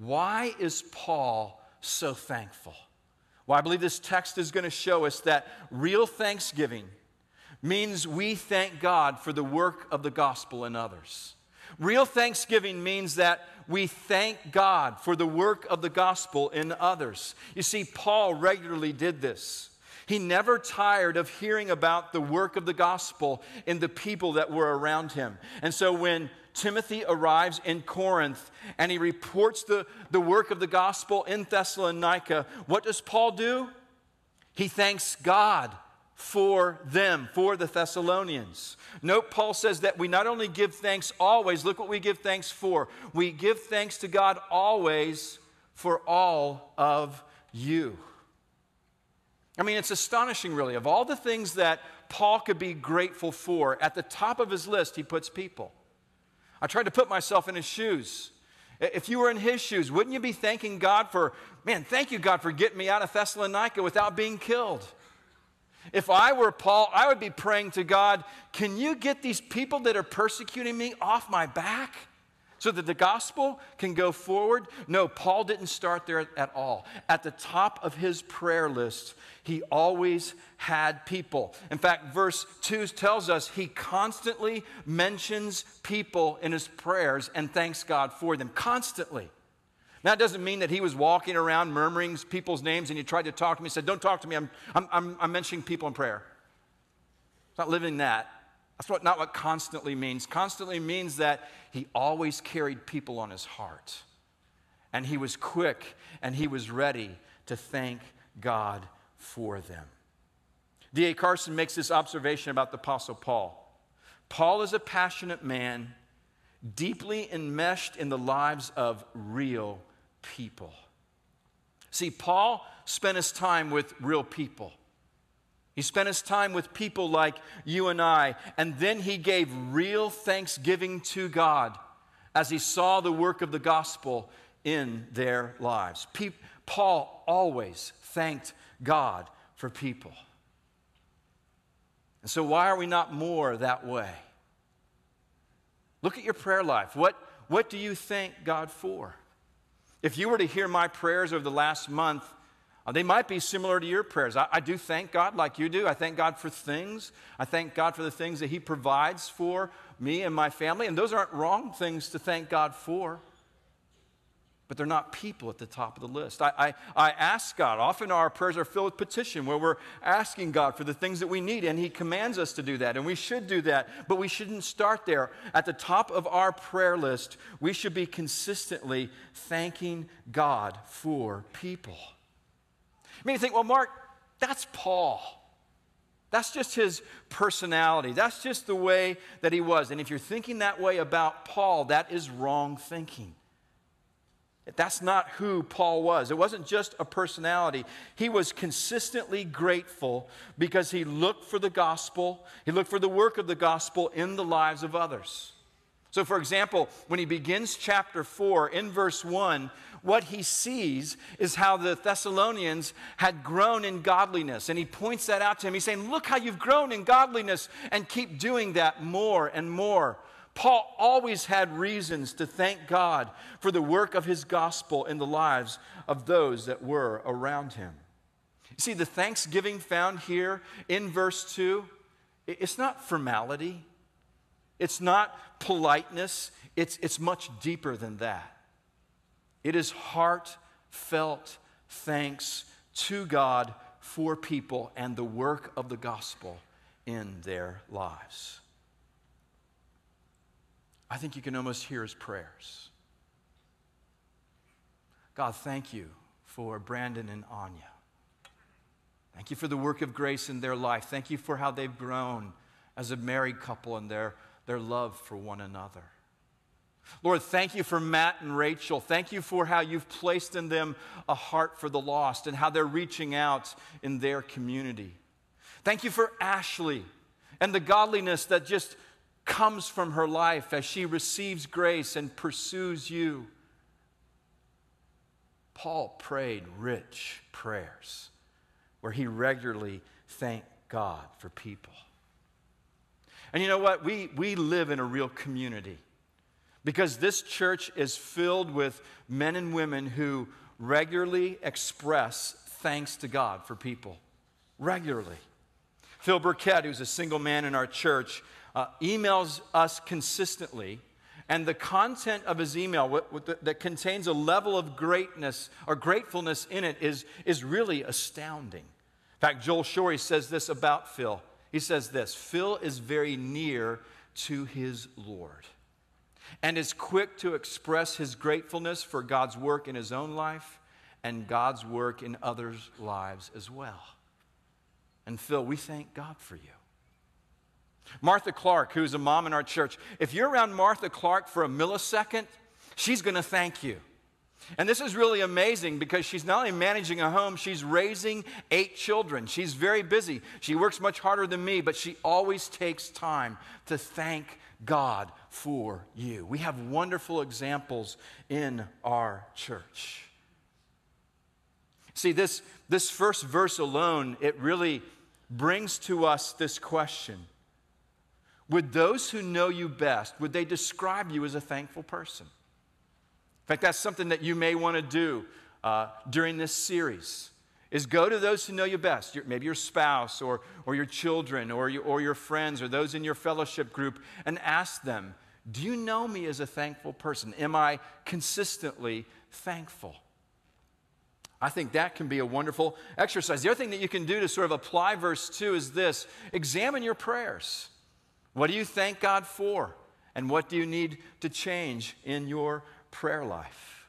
Why is Paul so thankful? Well, I believe this text is going to show us that real thanksgiving means we thank God for the work of the gospel in others. Real thanksgiving means that we thank God for the work of the gospel in others. You see, Paul regularly did this. He never tired of hearing about the work of the gospel in the people that were around him. And so when Timothy arrives in Corinth and he reports the work of the gospel in Thessalonica, what does Paul do? He thanks God for them, for the Thessalonians. Note, Paul says that we not only give thanks always, look what we give thanks for. We give thanks to God always for all of you. I mean, it's astonishing, really. Of all the things that Paul could be grateful for, at the top of his list, he puts people. I tried to put myself in his shoes. If you were in his shoes, wouldn't you be thanking God for, man, thank you, God, for getting me out of Thessalonica without being killed? If I were Paul, I would be praying to God, can you get these people that are persecuting me off my back so that the gospel can go forward? No, Paul didn't start there at all. At the top of his prayer list, he always had people. In fact, verse 2 tells us he constantly mentions people in his prayers and thanks God for them. Constantly. That doesn't mean that he was walking around murmuring people's names and he tried to talk to me and said, don't talk to me, I'm mentioning people in prayer. It's not living that. That's not what constantly means. Constantly means that he always carried people on his heart. And he was quick and he was ready to thank God for them. D.A. Carson makes this observation about the Apostle Paul. Paul is a passionate man, deeply enmeshed in the lives of real people. See, Paul spent his time with real people. He spent his time with people like you and I, and then he gave real thanksgiving to God as he saw the work of the gospel in their lives. Paul always thanked God for people. And so why are we not more that way? Look at your prayer life. What do you thank God for? If you were to hear my prayers over the last month, they might be similar to your prayers. I do thank God like you do. I thank God for things. I thank God for the things that he provides for me and my family. And those aren't wrong things to thank God for. But they're not people at the top of the list. I ask God. Often our prayers are filled with petition where we're asking God for the things that we need. And he commands us to do that. And we should do that. But we shouldn't start there. At the top of our prayer list, we should be consistently thanking God for people. I mean, you think, well, Mark, that's Paul. That's just his personality. That's just the way that he was. And if you're thinking that way about Paul, that is wrong thinking. That's not who Paul was. It wasn't just a personality. He was consistently grateful because he looked for the gospel. He looked for the work of the gospel in the lives of others. So, for example, when he begins chapter 4, in verse 1, what he sees is how the Thessalonians had grown in godliness. And he points that out to him. He's saying, look how you've grown in godliness and keep doing that more and more. Paul always had reasons to thank God for the work of his gospel in the lives of those that were around him. See, the thanksgiving found here in verse 2, it's not formality. It's not politeness. It's much deeper than that. It is heartfelt thanks to God for people and the work of the gospel in their lives. I think you can almost hear his prayers. God, thank you for Brandon and Anya. Thank you for the work of grace in their life. Thank you for how they've grown as a married couple and their love for one another. Lord, thank you for Matt and Rachel. Thank you for how you've placed in them a heart for the lost and how they're reaching out in their community. Thank you for Ashley and the godliness that just comes from her life as she receives grace and pursues you. Paul prayed rich prayers where he regularly thanked God for people. And you know what? We live in a real community. because this church is filled with men and women who regularly express thanks to God for people. Regularly. Phil Burkett, who's a single man in our church, emails us consistently, and the content of his email that contains a level of greatness or gratefulness in it is really astounding. In fact, Joel Shorey says this about Phil. He says this: Phil is very near to his Lord and is quick to express his gratefulness for God's work in his own life and God's work in others' lives as well. And Phil, we thank God for you. Martha Clark, who's a mom in our church, if you're around Martha Clark for a millisecond, she's going to thank you. And this is really amazing because she's not only managing a home, she's raising 8 children. She's very busy. She works much harder than me, but she always takes time to thank God for you. We have wonderful examples in our church. See, this first verse alone, it really brings to us this question. Would those who know you best, would they describe you as a thankful person? In fact, that's something that you may want to do during this series, is go to those who know you best, maybe your spouse or your children or your friends or those in your fellowship group, and ask them, do you know me as a thankful person? Am I consistently thankful? I think that can be a wonderful exercise. The other thing that you can do to sort of apply verse 2 is this: examine your prayers. What do you thank God for? And what do you need to change in your prayer life?